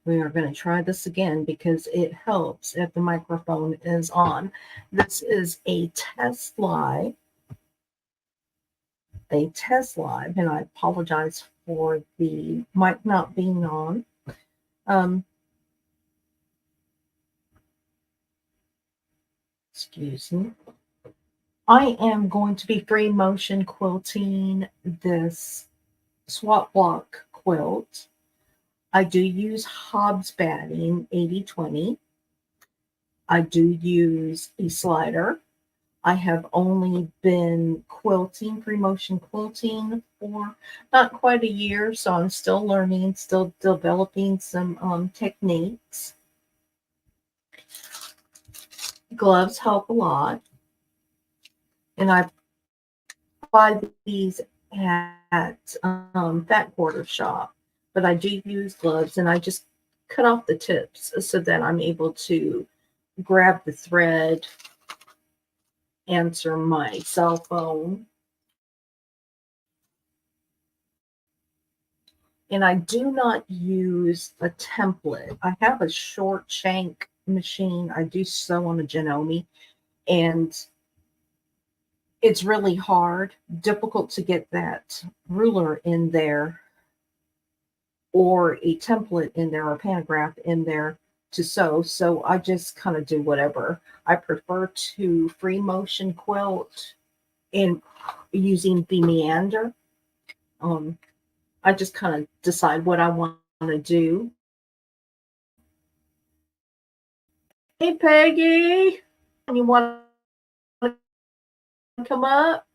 We are going to try this again because it helps if the microphone is on. This is a test live, and I apologize for the mic not being on. Um, excuse me. I am going to be free motion quilting this swap block quilt. I do use Hobbs batting 80/20. I do use a slider. I have only been quilting, free motion quilting, for not quite a year, so I'm still learning, still developing some techniques. Gloves help a lot, and I buy these at Fat Quarter Shop, but I do use gloves, and I just cut off the tips so that I'm able to grab the thread, answer my cell phone. And I do not use a template. I have a short shank machine. I do sew on a Janome, and it's really difficult to get that ruler in there or a template in there or a pantograph in there to sew. So I just kind of do whatever. I prefer to free motion quilt in using the meander. Um, I just kind of decide what I want to do. Hey, Peggy, you want to come up?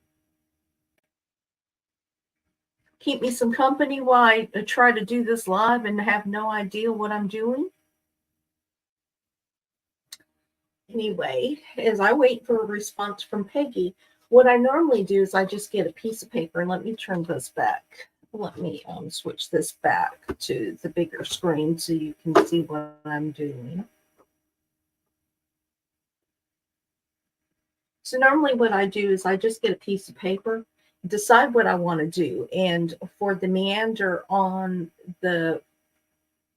Keep me some company while I try to do this live and have no idea what I'm doing. Anyway, as I wait for a response from Peggy, what I normally do is I just get a piece of paper, and let me turn this back. Let me switch this back to the bigger screen so you can see what I'm doing. So normally what I do is I just get a piece of paper, decide what I want to do. And for the meander on the,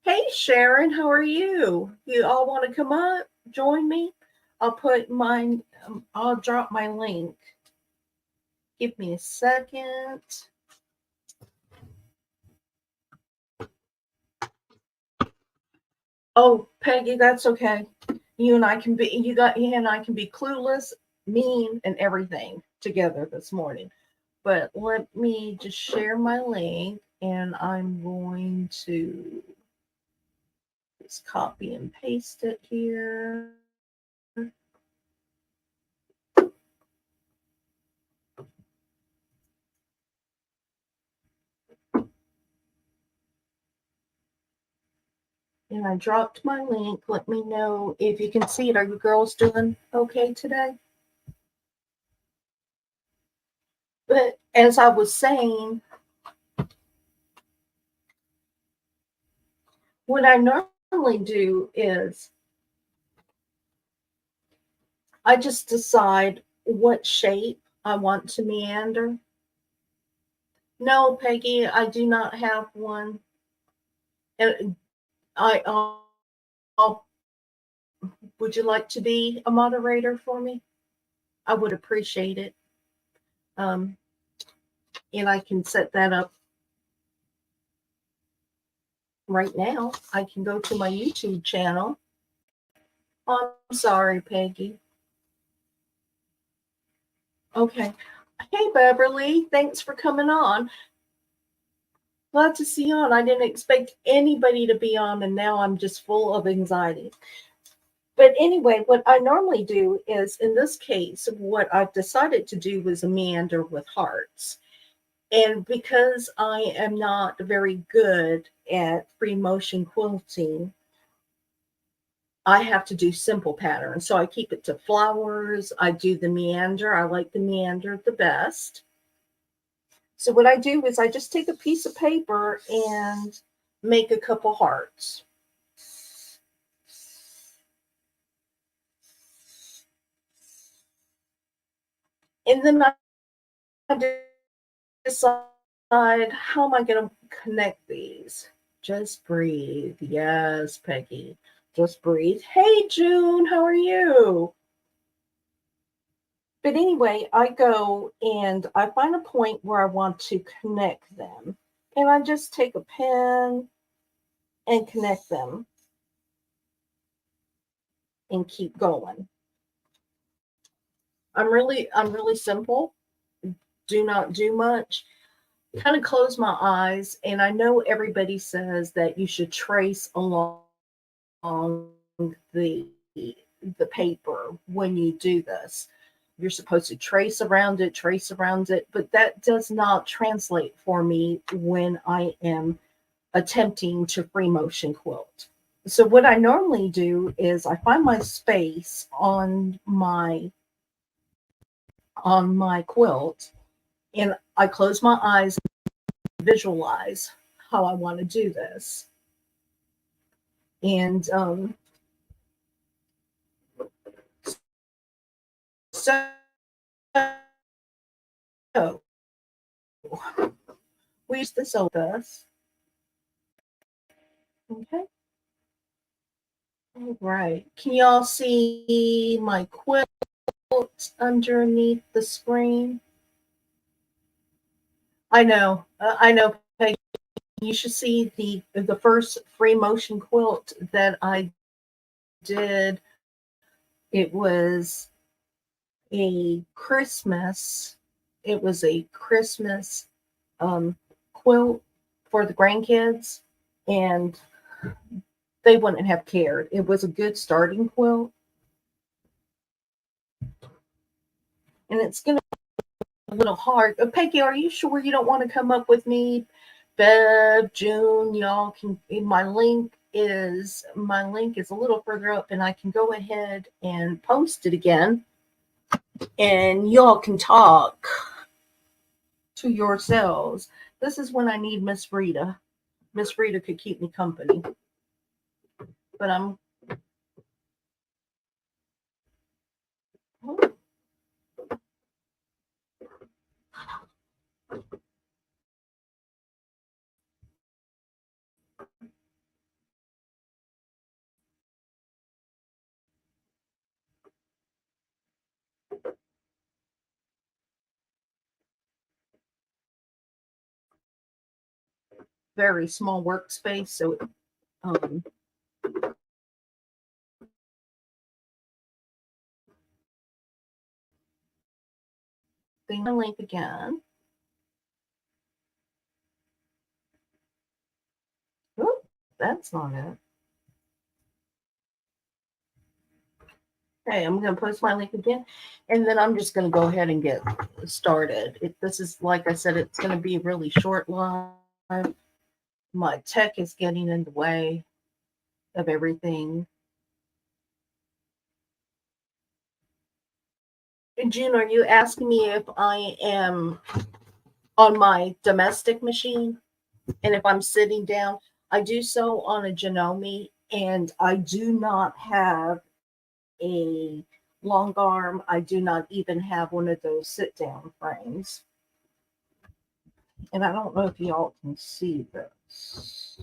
hey Sharon, how are you? You all want to come up, join me? I'll put mine, I'll drop my link. Give me a second. Oh, Peggy, that's okay. You and I can be, you and I can be clueless, mean, and everything together this morning. But let me just share my link, and I'm going to just copy and paste it here. And I dropped my link. Let me know if you can see it. Are you girls doing okay today? But as I was saying, what I normally do is I just decide what shape I want to meander. No, Peggy, I do not have one. And I'll, would you like to be a moderator for me? I would appreciate it. Um, and I can set that up right now. I can go to my YouTube channel. Oh, I'm sorry, Peggy. Okay. Hey, Beverly. Thanks for coming on. Glad to see you on. I didn't expect anybody to be on, and now I'm just full of anxiety. But anyway, what I normally do is, in this case, what I've decided to do was a meander with hearts. And because I am not very good at free motion quilting, I have to do simple patterns. So I keep it to flowers. I do the meander. I like the meander the best. So what I do is I just take a piece of paper and make a couple hearts. And then I decide, how am I going to connect these? Just breathe. Yes, Peggy. Just breathe. Hey, June, how are you? But anyway, I go and I find a point where I want to connect them. And I just take a pen and connect them and keep going. I'm really simple. Do not do much. Kind of close my eyes, and I know everybody says that you should trace along the the paper when you do this. You're supposed to trace around it, but that does not translate for me when I am attempting to free motion quilt. So what I normally do is I find my space on my quilt, and I close my eyes and visualize how I want to do this. And so we use this opus. Okay. All right. Can y'all see my quilt underneath the screen? I know. Peggy, you should see the first free motion quilt that I did. It was a Christmas. It was a Christmas um, quilt for the grandkids, and they wouldn't have cared. It was a good starting quilt, and it's going to be a little hard. Peggy, are you sure you don't want to come up with me? Bev, June, y'all can. My link is a little further up, and I can go ahead and post it again, and y'all can talk to yourselves. This is when I need Miss Rita. Miss Rita could keep me company, but I'm very small workspace, so um, the link again. Oh, that's not it. Okay, I'm going to post my link again, and then I'm just going to go ahead and get started. This is, like I said, it's going to be a really short live. My tech is getting in the way of everything. And June, are you asking me if I am on my domestic machine and if I'm sitting down? I do so on a Janome, and I do not have a long arm. I do not even have one of those sit down frames. And I don't know if y'all can see this.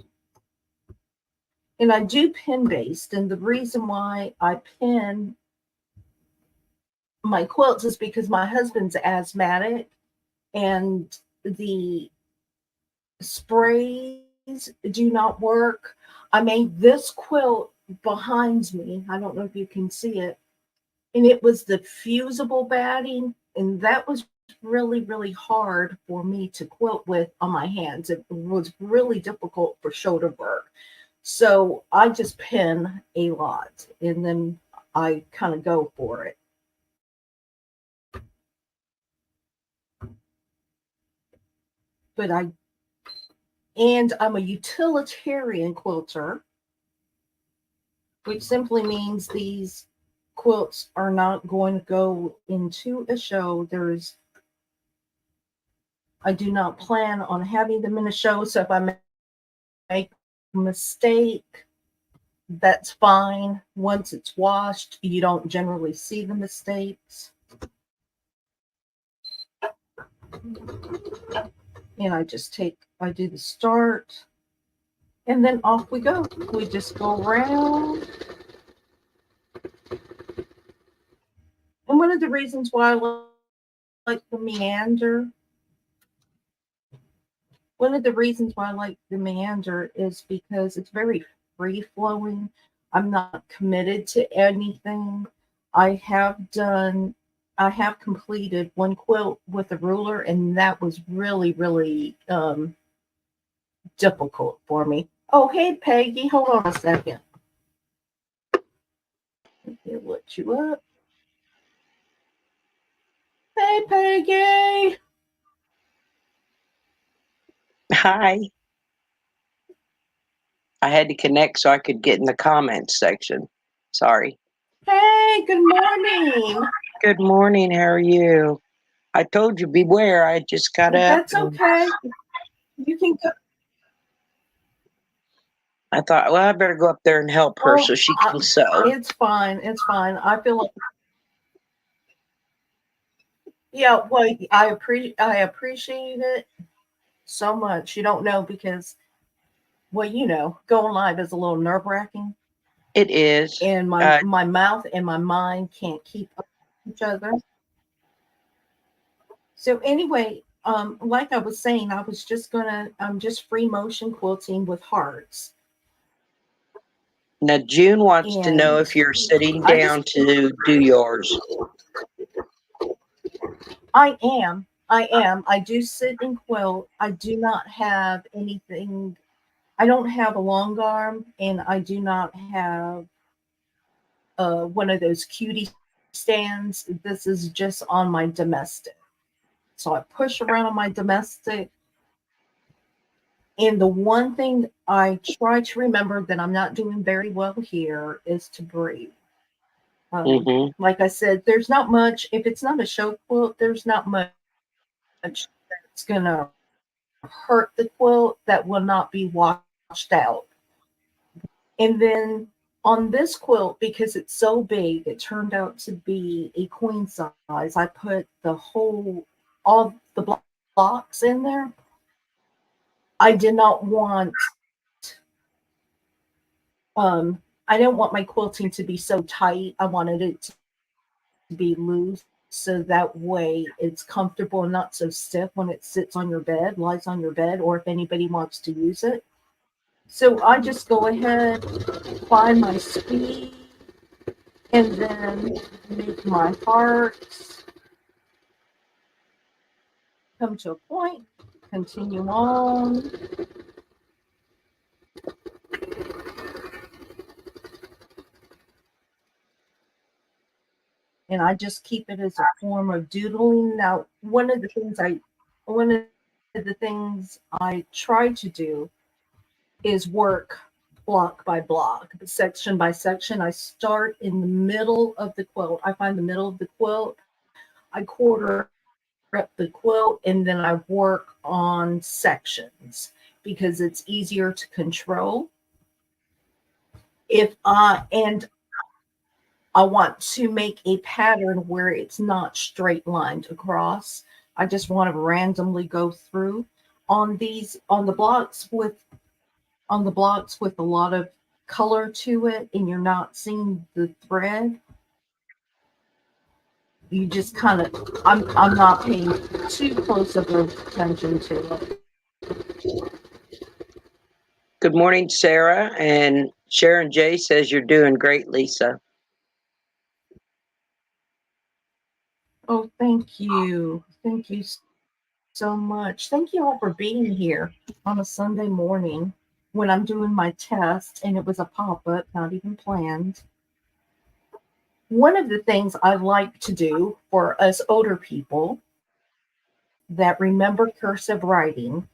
And I do pin based. And the reason why I pin my quilts is because my husband's asthmatic, and the sprays do not work. I made this quilt behind me. I don't know if you can see it. And it was the fusible batting, and that was really, really hard for me to quilt with on my hands. It was really difficult for shoulder work. So I just pin a lot, and then I kind of go for it. But I'm a utilitarian quilter, which simply means these quilts are not going to go into a show. I do not plan on having them in a show. So if I make a mistake, that's fine. Once it's washed, you don't generally see the mistakes. And I do the start And then off we go. We just go around. And one of the reasons why I like the meander, one of the reasons why I like the meander is because it's very free flowing. I'm not committed to anything. I have done, I have completed one quilt with a ruler, and that was really, really difficult for me. Oh, hey, Peggy, hold on a second. Let me let you up. Hey, Peggy. Hi. I had to connect so I could get in the comments section. Sorry. Hey, good morning. Good morning. How are you? I told you beware. I just got up That's and okay. You can go. I thought, well, I better go up there and help her Oh, so she can sew. it's fine. It's fine. I feel like, yeah. Well, I appreciate it so much. You don't know because, well, going live is a little nerve wracking, It is. and my mouth and my mind can't keep up with each other. So anyway, like I was saying, I'm just free motion quilting with hearts, Now, June wants to know and if you're sitting I just down to do yours. I am. I am. I do sit and quilt. I do not have anything. I don't have a long arm, and I do not have one of those cutie stands. This is just on my domestic. So I push around on my domestic. And the one thing I try to remember that I'm not doing very well here is to breathe. Mm-hmm. Like I said, there's not much. If it's not a show quilt, there's not much that's gonna hurt the quilt that will not be washed out. And then on this quilt, because it's so big, it turned out to be a queen size. I put all the blocks in there. I did not want, I didn't want my quilting to be so tight. I wanted it to be loose so that way it's comfortable and not so stiff when it sits on your bed, lies on your bed, or if anybody wants to use it. So I just go ahead, find my speed, and then make my hearts come to a point, continue on, and I just keep it as a form of doodling. Now, one of the things I try to do is work block by block, section by section. I start in the middle of the quilt. I find the middle of the quilt. I quarter up the quilt, and then I work on sections because it's easier to control. If I and I want to make a pattern where it's not straight lined across. I just want to randomly go through on the blocks with a lot of color to it, and you're not seeing the thread. You just kind of I'm not paying too close of attention to it. Good morning, Sarah. And Sharon J says you're doing great, Lisa. Oh, thank you. Thank you so much. Thank you all for being here on a Sunday morning when I'm doing my test, and it was a pop up, not even planned. One of the things I like to do for us older people that remember cursive writing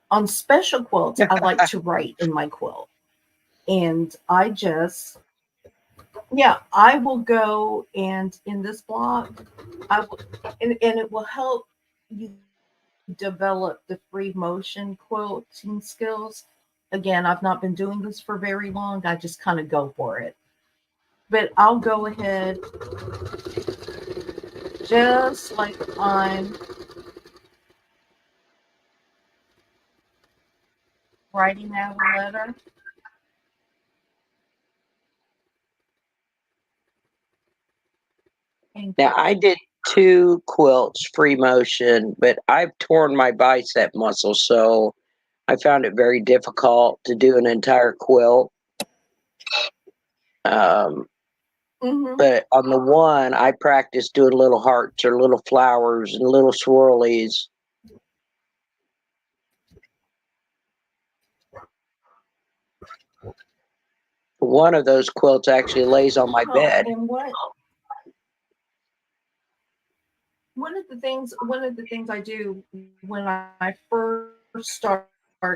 on special quilts, I like to write in my quilt. And I will go and in this block, I will, and it will help you develop the free motion quilting skills. Again, I've not been doing this for very long. I just kind of go for it. But I'll go ahead just like writing out a letter. And Now, I did 2 quilts free motion, but I've torn my bicep muscle, so I found it very difficult to do an entire quilt. But on the one, I practiced doing little hearts or little flowers and little swirlies. One of those quilts actually lays on my bed. And one of the things I do when I first start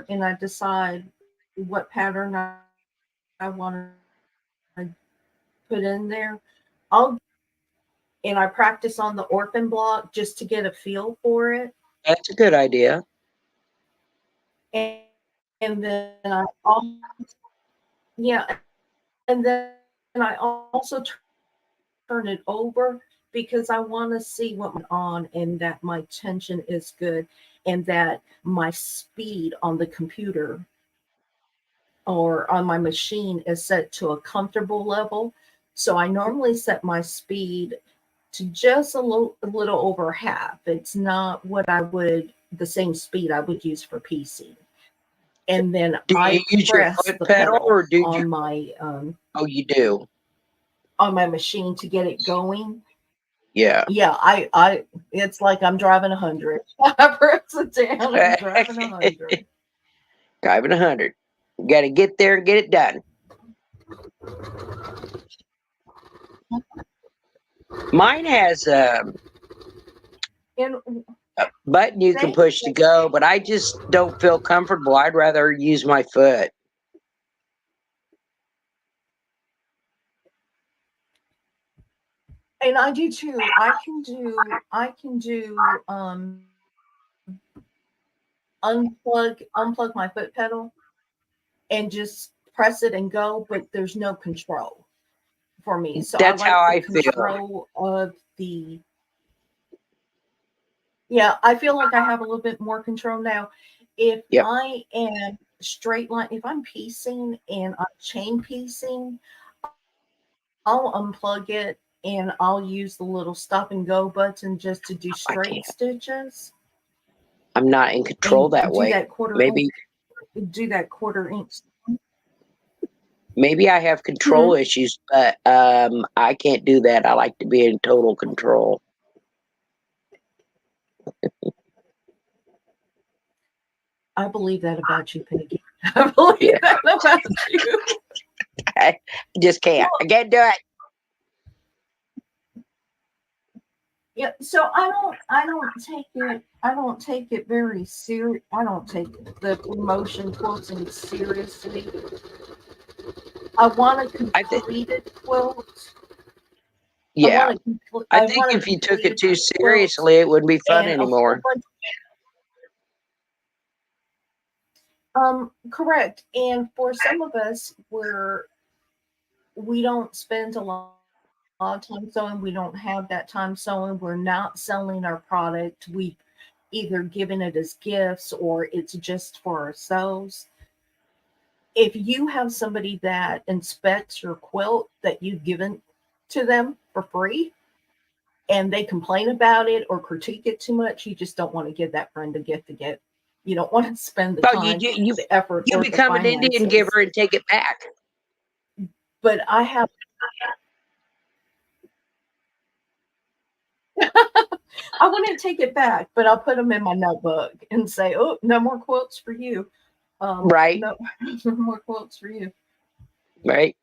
and I decide what pattern I want to put in there, I practice on the orphan block just to get a feel for it. That's a good idea. And, and then I also turn it over because I want to see what went on and that my tension is good and that my speed on the computer or on my machine is set to a comfortable level. So I normally set my speed to just a little over half. It's not the same speed I would use for PC. And then I use your press foot the pedal or do on you? my Oh, you do. On my machine to get it going. Yeah. Yeah, I it's like I'm driving 100. I press it down and I'm driving 100. Driving 100. You got to get there and get it done. Mine has a button you can push to go, but I just don't feel comfortable. I'd rather use my foot. And I do too. I can do unplug my foot pedal and just press it and go, but there's no control for me. So That's I like how the I feel. control of the I feel like I have a little bit more control now. If I am straight line, if I'm piecing and I'm chain piecing, I'll unplug it and I'll use the little stop and go button just to do straight stitches. I'm not in control that way. Do that quarter inch. Maybe I have control issues, but I can't do that. I like to be in total control. I believe that about you, Peggy. I believe that about you. I just can't. I can't do it. Yeah, so I don't take it very serious. I don't take the emotion quilting seriously. I want a completed quilt. Yeah. I think if you took it too seriously, it wouldn't be fun anymore. Correct. And for some of us where we don't spend a lot of time sewing, we don't have that time sewing, we're not selling our product, we've either given it as gifts or it's just for ourselves. If you have somebody that inspects your quilt that you've given to them for free and they complain about it or critique it too much, you just don't want to give that friend a gift to get. You don't want to spend the time, the effort, you or become the an Indian giver and take it back. But I wouldn't take it back, but I'll put them in my notebook and say, "Oh, no more quilts for you." Right. No, no more quilts for you. Right.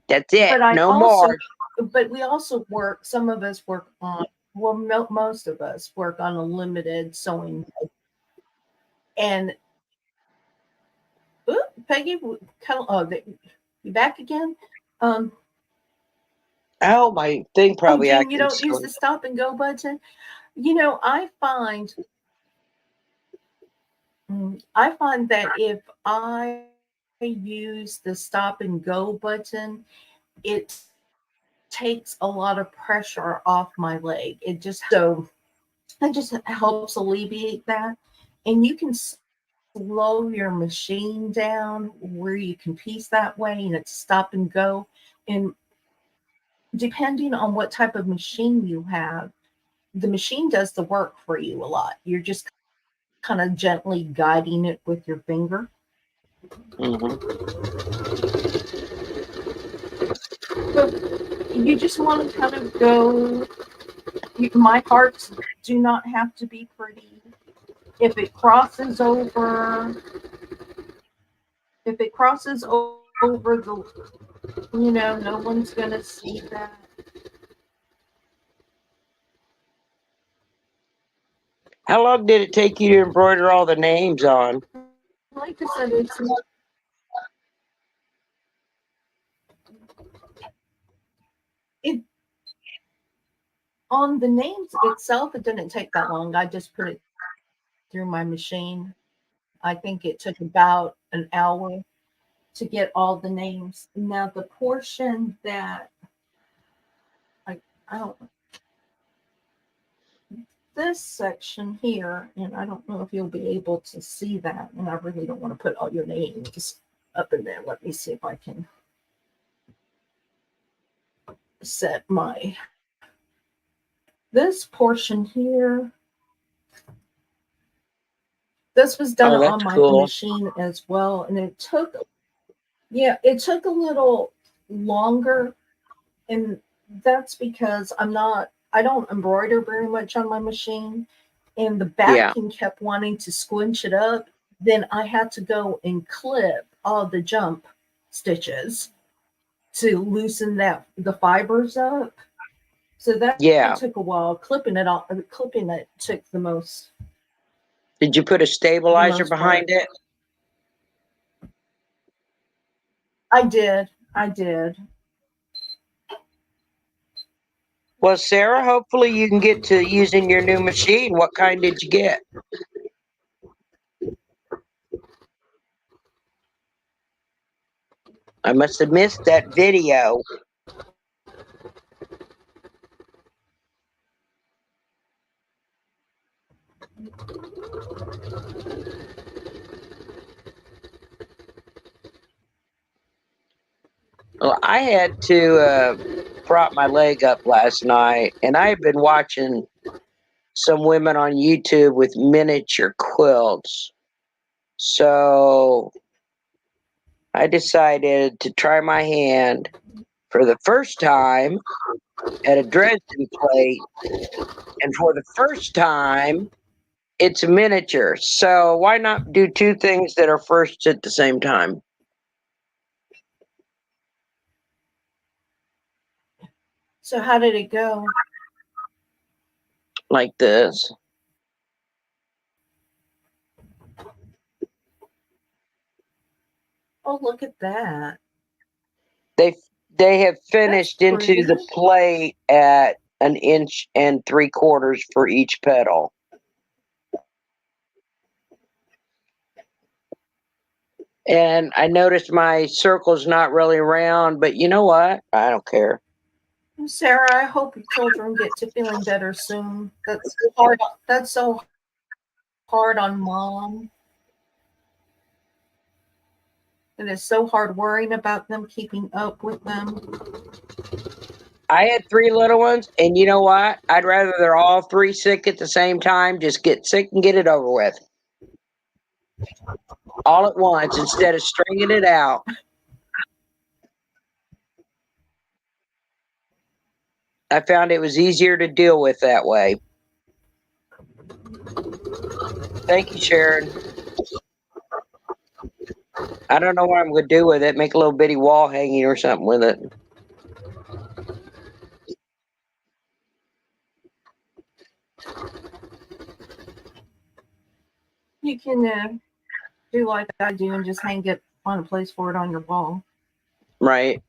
That's it. But no more. But we also work. Some of us work on. Well, most of us work on a limited sewing. And Peggy, you back again? Oh, my thing probably. Jean, you don't use the stop and go button. You know, I find that if I use the stop and go button, it takes a lot of pressure off my leg. It just helps alleviate that. And you can slow your machine down where you can piece that way and it's stop and go. And depending on what type of machine you have, the machine does the work for you a lot. You're just kind of gently guiding it with your finger. Mm-hmm. But you just want to kind of go. My parts do not have to be pretty. If it crosses over, over the, no one's gonna see that. How long did it take you to embroider all the names on? Like I said, it's not. It on the names itself, it didn't take that long. I just put it through my machine. I think it took about an hour to get all the names. Now the portion that I don't this section here, and I don't know if you'll be able to see that, and I really don't want to put all your names up in there. Let me see if I can set my this portion here. This was done Oh, that's on my cool. machine as well, and it took a little longer, and that's because I don't embroider very much on my machine, and the Yeah. backing kept wanting to squinch it up. Then I had to go and clip all the jump stitches to loosen the fibers up. So that Yeah. took a while. Clipping it took Did you put a the stabilizer most behind part. it? I did. I did. Well, Sarah, hopefully you can get to using your new machine. What kind did you get? I must have missed that video. Well, I had to prop my leg up last night, and I had been watching some women on YouTube with miniature quilts. So I decided to try my hand for the first time at a Dresden plate, and for the first time, it's miniature. So why not do two things that are firsts at the same time? So how did it go? Like this. Oh, look at that. They they have That's finished into pretty. the plate at 1.75 inches for each pedal. And I noticed my circle's not really round, but you know what? I don't care. Sarah, I hope your children get to feeling better soon. That's hard. That's so hard on mom. It is so hard worrying about them, keeping up with them. I had 3 little ones, and you know what? I'd rather they're all 3 sick at the same time. Just get sick and get it over with. All at once instead of stringing it out. I found it was easier to deal with that way. Thank you, Sharon. I don't know what I'm going to do with it. Make a little bitty wall hanging or something with it. You can do like I do and just hang it on a place for it on your wall. Right.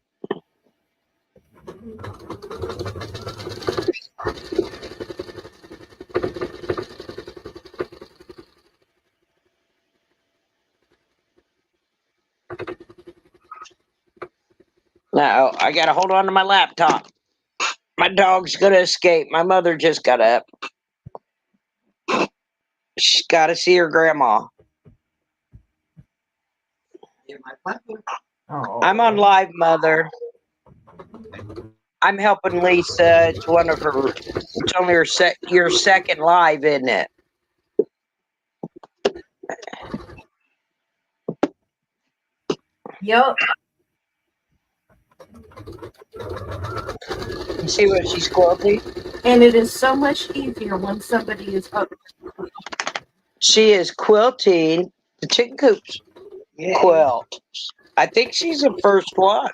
Now, I got to hold on to my laptop. My dog's going to escape. My mother just got up. She's got to see her grandma. Oh. I'm on live, Mother. I'm helping Lisa. It's one of her. It's only your second live, isn't it? Yep. You see what she's quilting? And it is so much easier when somebody is up. She is quilting the chicken coops quilt. I think she's the first one.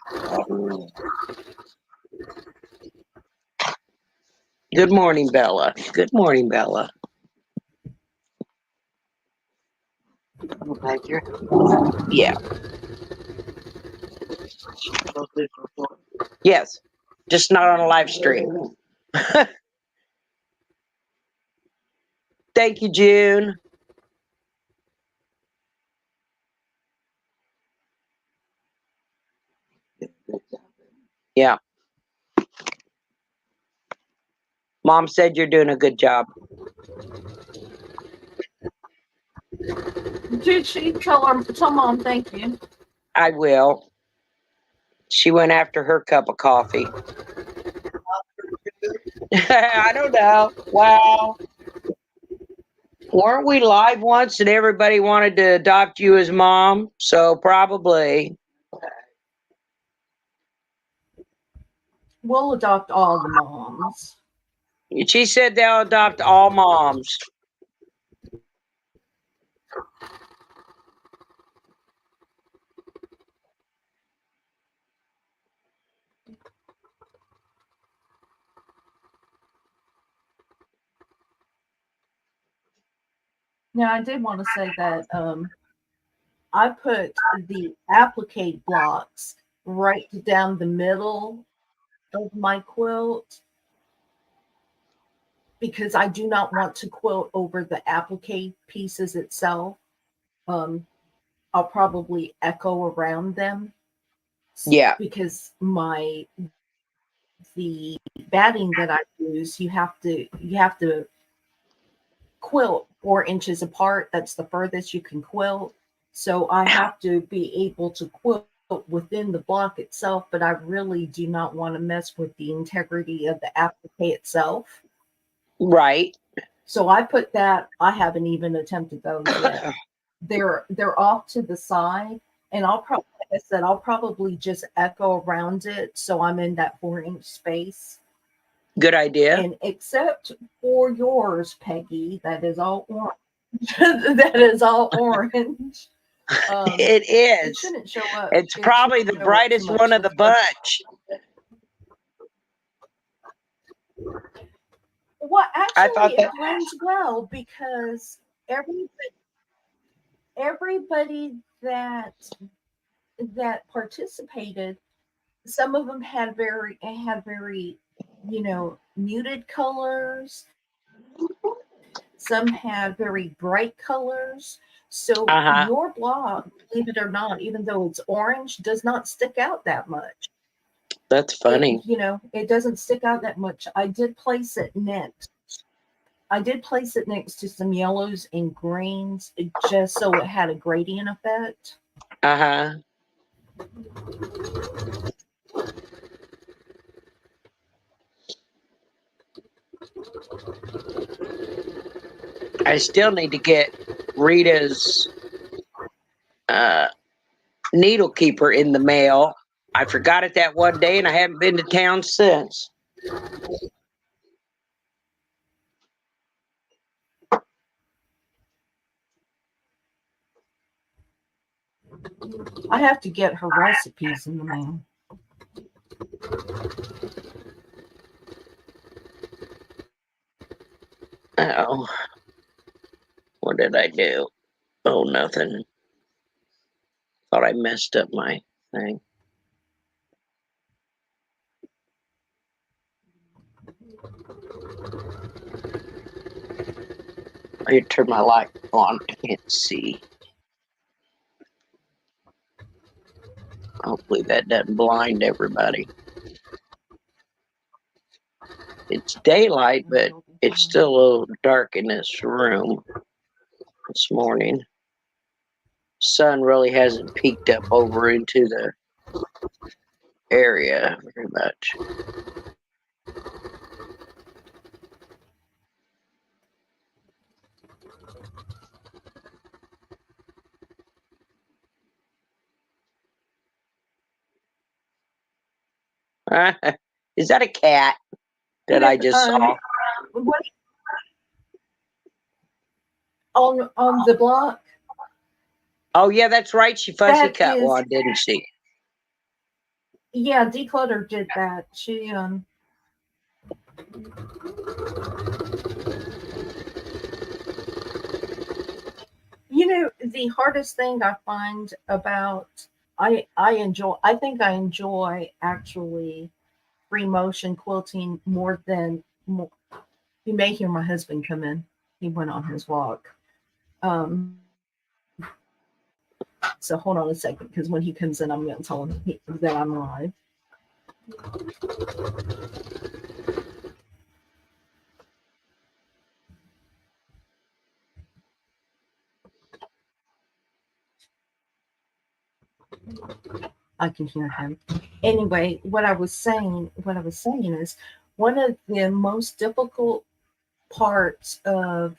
Good morning, Bella. Good morning, Bella. Yeah. Yes. Just not on a live stream. Thank you, June. Yeah. Mom said you're doing a good job. Did she tell Mom thank you? I will. She went after her cup of coffee. I don't know. Wow. Weren't we live once and everybody wanted to adopt you as mom? So probably. We'll adopt all the moms. She said they'll adopt all moms. Now, I did want to say that I put the applique blocks right down the middle of my quilt because I do not want to quilt over the applique pieces itself. I'll probably echo around them. Yeah. Because the batting that I use, you have to quilt 4 inches apart. That's the furthest you can quilt. So I have to be able to quilt within the block itself, but I really do not want to mess with the integrity of the applique itself. Right. So I put that. I haven't even attempted those yet. They're off to the side, and I'll probably, like I said, I'll probably just echo around it so I'm in that 4-inch space. Good idea. And except for yours, Peggy, that is all orange. That is all orange. It is. It shouldn't show up. It's probably the brightest one of the bunch. Well, actually, it blends well because everybody that participated, some of them had very muted colors. Some had very bright colors. So your block, believe it or not, even though it's orange, does not stick out that much. That's funny. It doesn't stick out that much. I did place it next to some yellows and greens just so it had a gradient effect. I still need to get Rita's needle keeper in the mail. I forgot it that one day and I haven't been to town since. I have to get her recipes in the mail. Oh, what did I do? Oh, nothing. Thought I messed up my thing. I need to turn my light on. I can't see. Hopefully that doesn't blind everybody. It's daylight, but it's still a little dark in this room this morning. sun really hasn't peeked up over into the area very much. Is that a cat that I just saw? What, on the block? Oh yeah, that's right. She fussy That cut is, one, didn't she? yeah, Declutter did that. She you know, the hardest thing I find about I think I enjoy actually free motion quilting more than more. You may hear my husband come in. He went on his walk. Um, so hold on a second, because when he comes in, I'm going to tell him that I'm live. I can hear him. Anyway, what I was saying is one of the most difficult parts of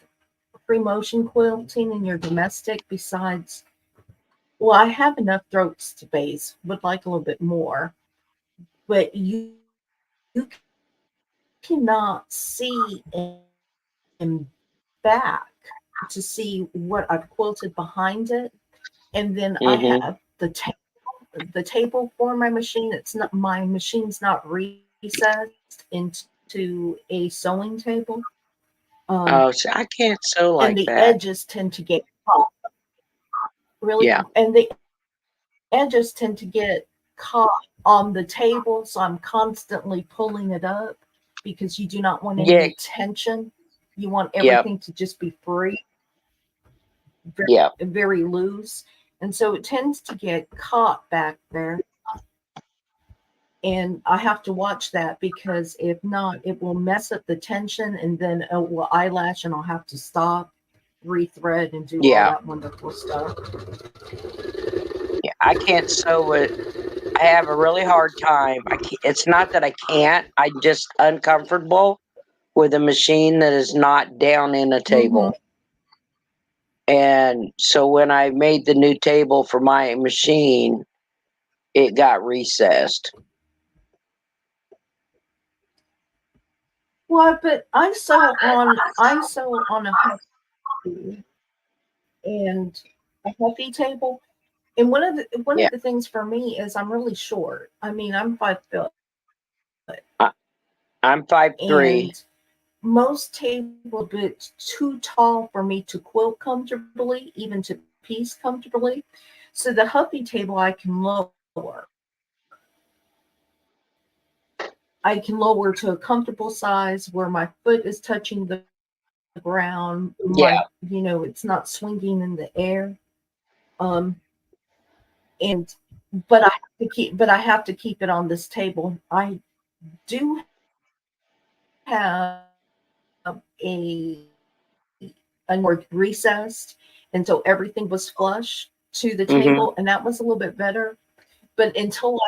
free motion quilting in your domestic, besides, well, I have enough throat space, would like a little bit more, but you cannot see in back to see what I've quilted behind it. And then I Mm-hmm. have the table for my machine. It's not, my machine's not recessed into a sewing table. Oh, so I can't sew And like the that. edges tend to get caught. Really, Yeah. and the edges tend to get caught on the table, so I'm constantly pulling it up because you do not want Yeah. any tension. You want Yep. everything to just be free, very, Yep. very loose. And so it tends to get caught back there. And I have to watch that, because if not, it will mess up the tension, and then it will eyelash, and I'll have to stop, rethread, and do all Yeah. that wonderful stuff. Yeah. I can't sew it. I have a really hard time. It's not that I can't. I'm just uncomfortable with a machine that is not down in a Mm-hmm. table. And so when I made the new table for my machine, it got recessed. Well, but I sew on a Huffy and a Huffy table. And one Yeah. of the things for me is I'm really short. I mean, I'm 5 foot, I, I'm 5'3". and most tables a bit too tall for me to quilt comfortably, even to piece comfortably. So the Huffy table I can lower. I can lower to a comfortable size where my foot is touching the ground. Yeah. It's not swinging in the air. Um, and but I have to keep it on this table. I do have a more recessed, and so everything was flush to the Mm-hmm. table, and that was a little bit better. But until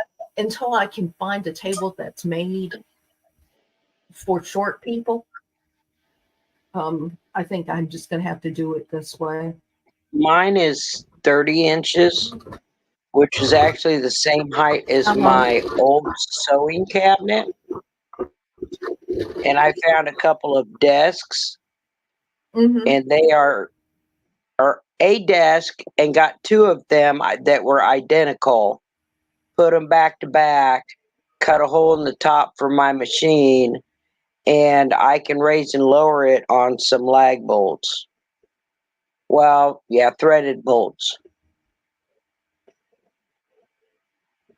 I can find a table that's made for short people, I think I'm just gonna have to do it this way. Mine is 30 inches, which is actually the same height as Uh-huh. my old sewing cabinet. And I found a couple of desks, Mm-hmm. and they are a desk, and got two of them that were identical. Put them back to back, cut a hole in the top for my machine, and I can raise and lower it on some lag bolts. Well, yeah, threaded bolts.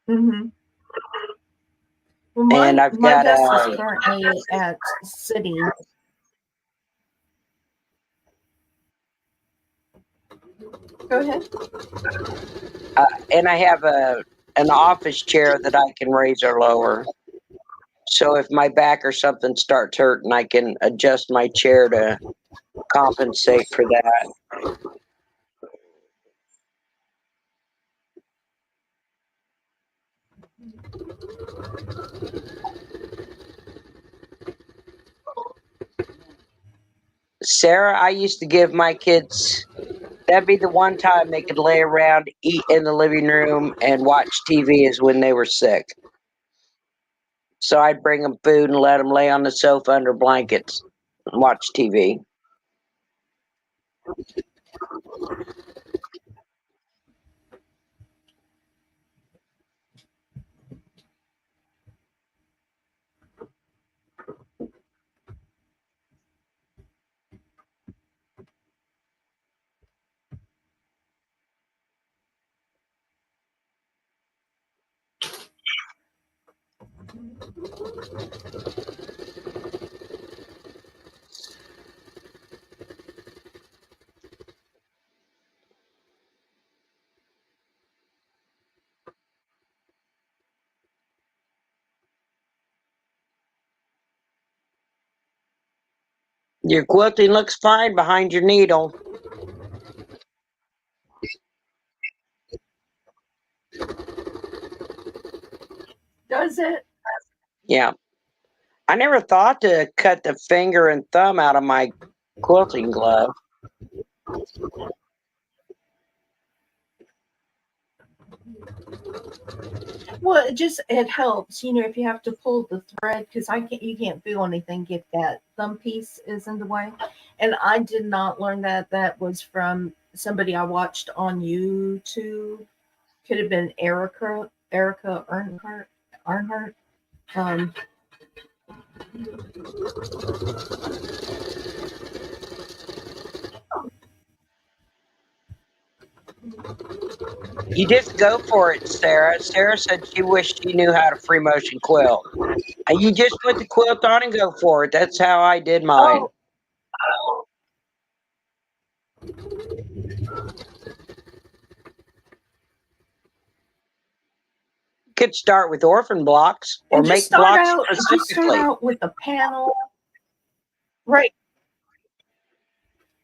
Mm-hmm. Well, And I've my got desk is a currently at sitting. Go ahead. and I have an office chair that I can raise or lower. So if my back or something starts hurting, I can adjust my chair to compensate for that. Sarah, I used to give my kids, that'd be the one time they could lay around, eat in the living room, and watch TV is when they were sick. So I'd bring them food and let them lay on the sofa under blankets and watch TV. Your quilting looks fine behind your needle. Does it? Yeah. I never thought to cut the finger and thumb out of my quilting glove. Well, it helps, if you have to pull the thread, because you can't feel anything if that thumb piece is in the way. And I did not learn that. That was from somebody I watched on YouTube. Could have been Erica Earnhardt. Um, You just go for it, Sarah. Sarah said she wished she knew how to free motion quilt. And you just put the quilt on and go for it. That's how I did mine. oh, Could start with orphan blocks or and make blocks just start specifically. out with a panel, right?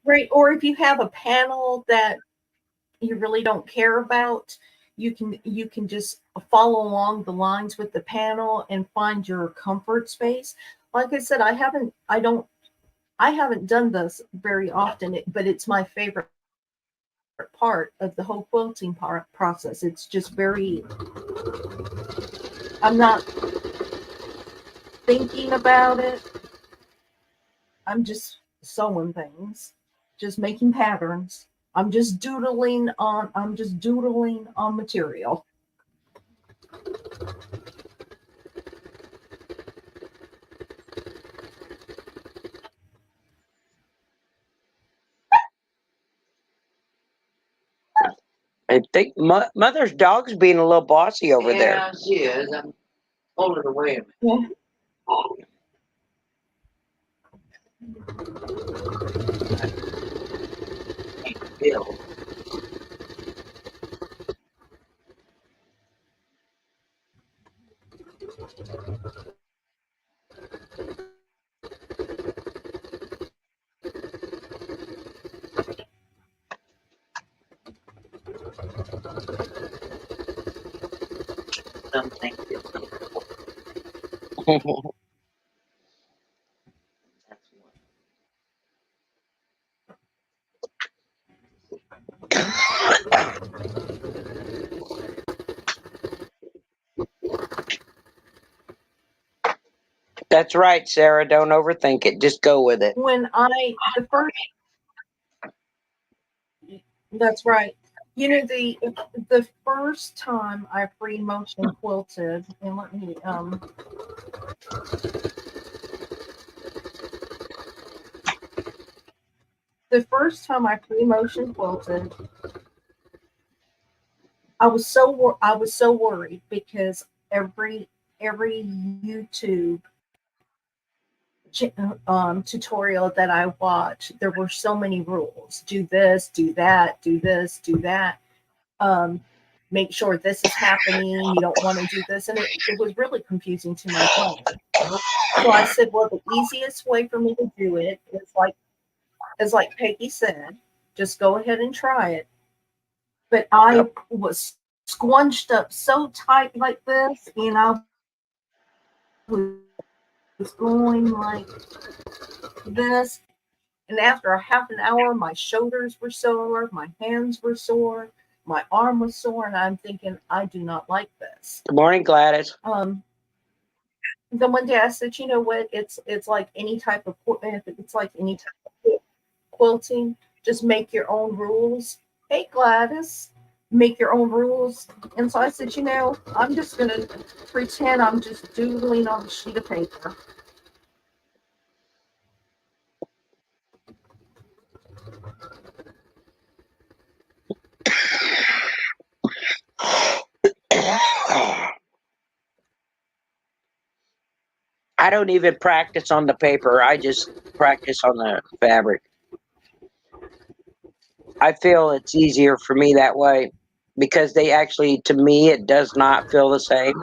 Right. Or if you have a panel that you really don't care about, you can just follow along the lines with the panel and find your comfort space. Like I said, I haven't done this very often, but it's my favorite part of the whole quilting process. It's just very, I'm not thinking about it. I'm just sewing things, just making patterns. I'm just doodling on material. I think Mother's dog's being a little bossy over there. Yeah, she is. I'm holding away a minute. Yeah. Something. That's right, Sarah. Don't overthink it. Just go with it. When I the first That's right. The first time I free motion quilted, and let me the first time I free motion quilted, I was so worried because every YouTube tutorial that I watched, there were so many rules. Do this, do that, do this, do that. Um, Make sure this is happening. You don't want to do this. And it was really confusing to my brain. So I said, well, the easiest way for me to do it is like Peggy said, just go ahead and try it. But I was squunched up so tight like this, and I was going like this. And after a half an hour, my shoulders were sore, my hands were sore, my arm was sore, and I'm thinking, I do not like this. Good morning, Gladys. Then one day I said, you know what? It's like any type of it's like any type of quilting. Just make your own rules. Hey Gladys, make your own rules. And so I said, you know, I'm just gonna pretend I'm just doodling on a sheet of paper. I don't even practice on the paper. I just practice on the fabric. I feel it's easier for me that way because they actually, to me, it does not feel the same.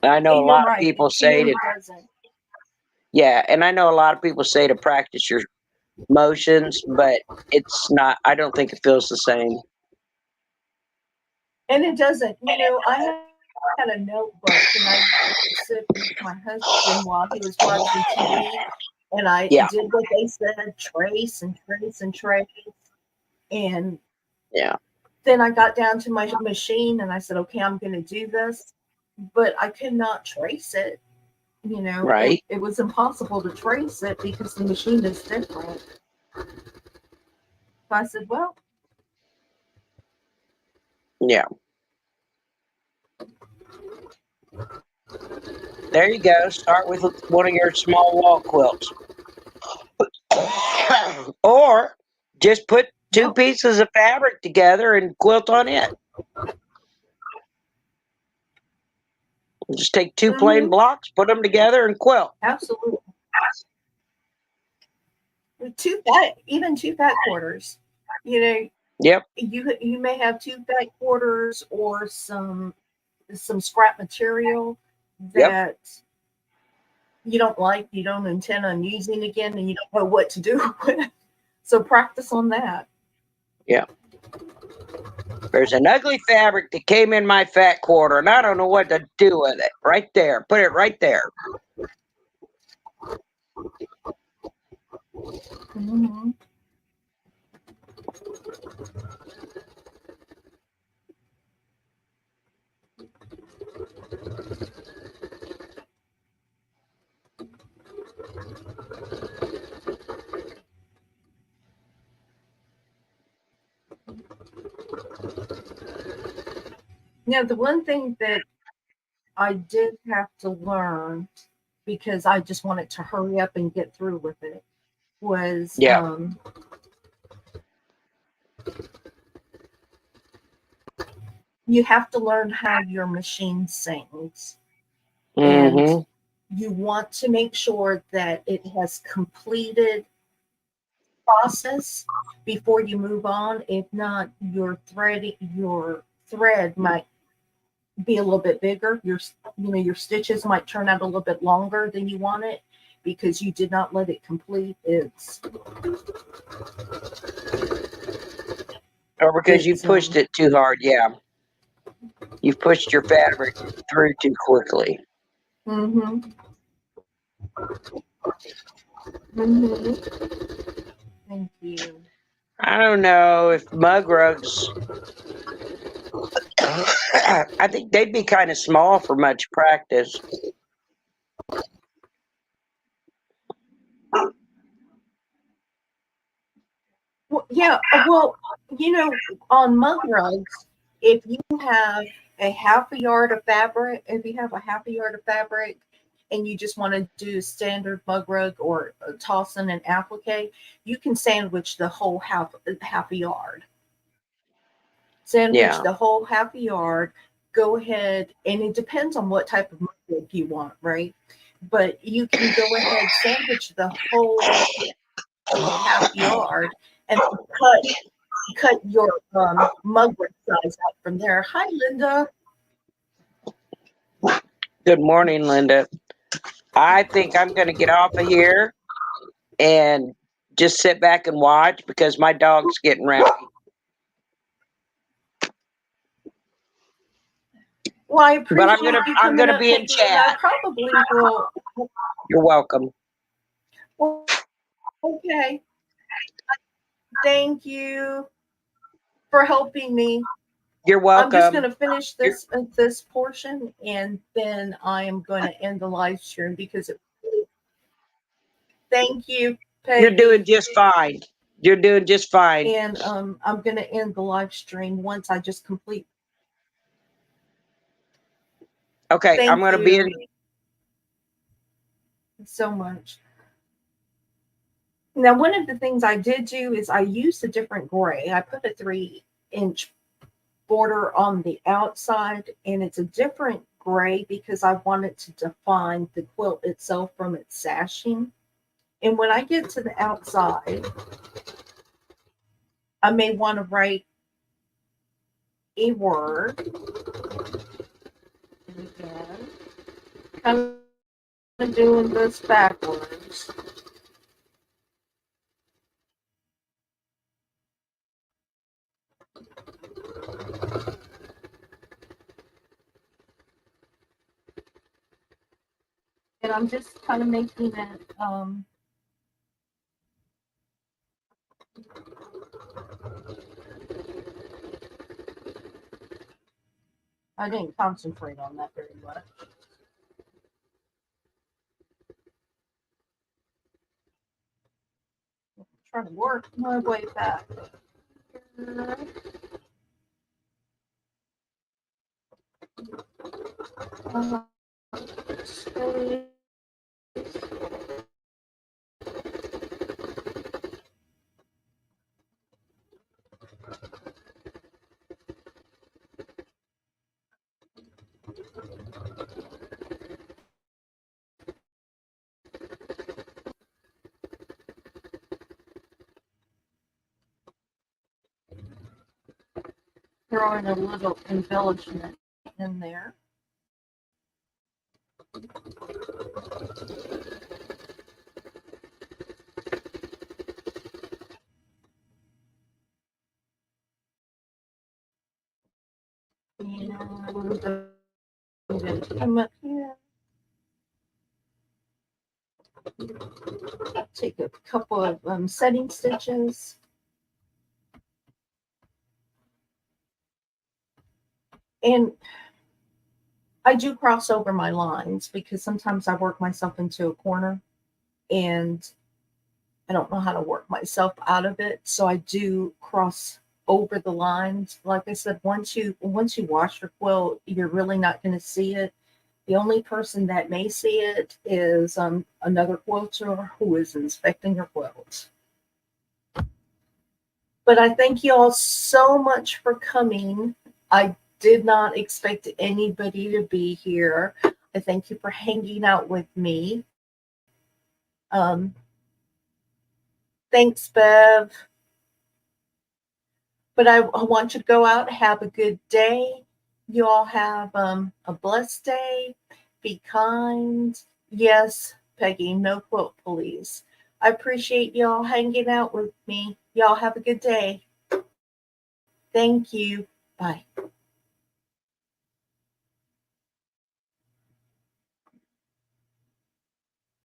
I know a lot of people say to, yeah, and I know a lot of people say to practice your motions, but it's not, I don't think it feels the same. And it doesn't. You know, I had a notebook and I sit with my husband while he was watching TV, and I did what they said, trace and trace and trace. And then I got down to my machine and I said, okay, I'm going to do this. But I could not trace it. You know, right? It was impossible to trace it because the machine is different. So I said, well. Yeah. There you go. Start with one of your small wall quilts. Or just put two pieces of fabric together and quilt on it. Just take two plain blocks, put them together, and quilt. Absolutely. Even two fat quarters. You know. Yep. You may have two fat quarters or some scrap material that you don't like, you don't intend on using again, and you don't know what to do with. So practice on that. Yeah. There's an ugly fabric that came in my fat quarter, and I don't know what to do with it. Right there. Put it right there. Mm-hmm. Now, the one thing that I did have to learn, because I just wanted to hurry up and get through with it, was you have to learn how your machine sings. And you want to make sure that it has completed process before you move on. If not, your thread might be a little bit bigger. Your stitches might turn out a little bit longer than you want it because you did not let it complete its. Or because you pushed it too hard, yeah. You've pushed your fabric through too quickly. Mm-hmm. Thank you. I don't know if mug rugs. I think they'd be kind of small for much practice. Well, yeah. Well, on mug rugs, if you have a half a yard of fabric, and you just want to do standard mug rug or toss in an applique, you can sandwich the whole half a yard. Sandwich the whole half a yard. Go ahead, and it depends on what type of mug rug you want, right? But you can go ahead, sandwich the whole half yard, and cut your mug rug size out from there. Hi, Linda. Good morning, Linda. I think I'm going to get off of here and just sit back and watch because my dog's getting rowdy. Well, I appreciate But I'm gonna be in Peggy, and I chat. probably will. You're welcome. Well, okay. Thank you for helping me. You're I'm just welcome. going to finish this portion, and then I am going to end the live stream because thank you, Peggy. You're doing just fine. You're doing just fine. And I'm going to end the live stream once I just complete. Okay, Thank I'm going to be in. So much. Now, one of the things I did do is I used a different gray. I put a 3-inch border on the outside, and it's a different gray because I wanted to define the quilt itself from its sashing. And when I get to the outside, I may want to write a word. And again, kind of doing this backwards. And I'm just kind of making it I didn't concentrate on that very much. I'm trying to work my way back. Throwing a little embellishment in there. And I'm going to come up here. Take a couple of setting stitches. And I do cross over my lines because sometimes I work myself into a corner and I don't know how to work myself out of it. So I do cross over the lines. Like I said, once you wash your quilt, you're really not going to see it. The only person that may see it is another quilter who is inspecting your quilt. But I thank you all so much for coming. I did not expect anybody to be here. I thank you for hanging out with me. Thanks, Bev. But I want you to go out, have a good day. You all have a blessed day. Be kind. Yes, Peggy, no quilt police. I appreciate y'all hanging out with me. Y'all have a good day. Thank you. Bye.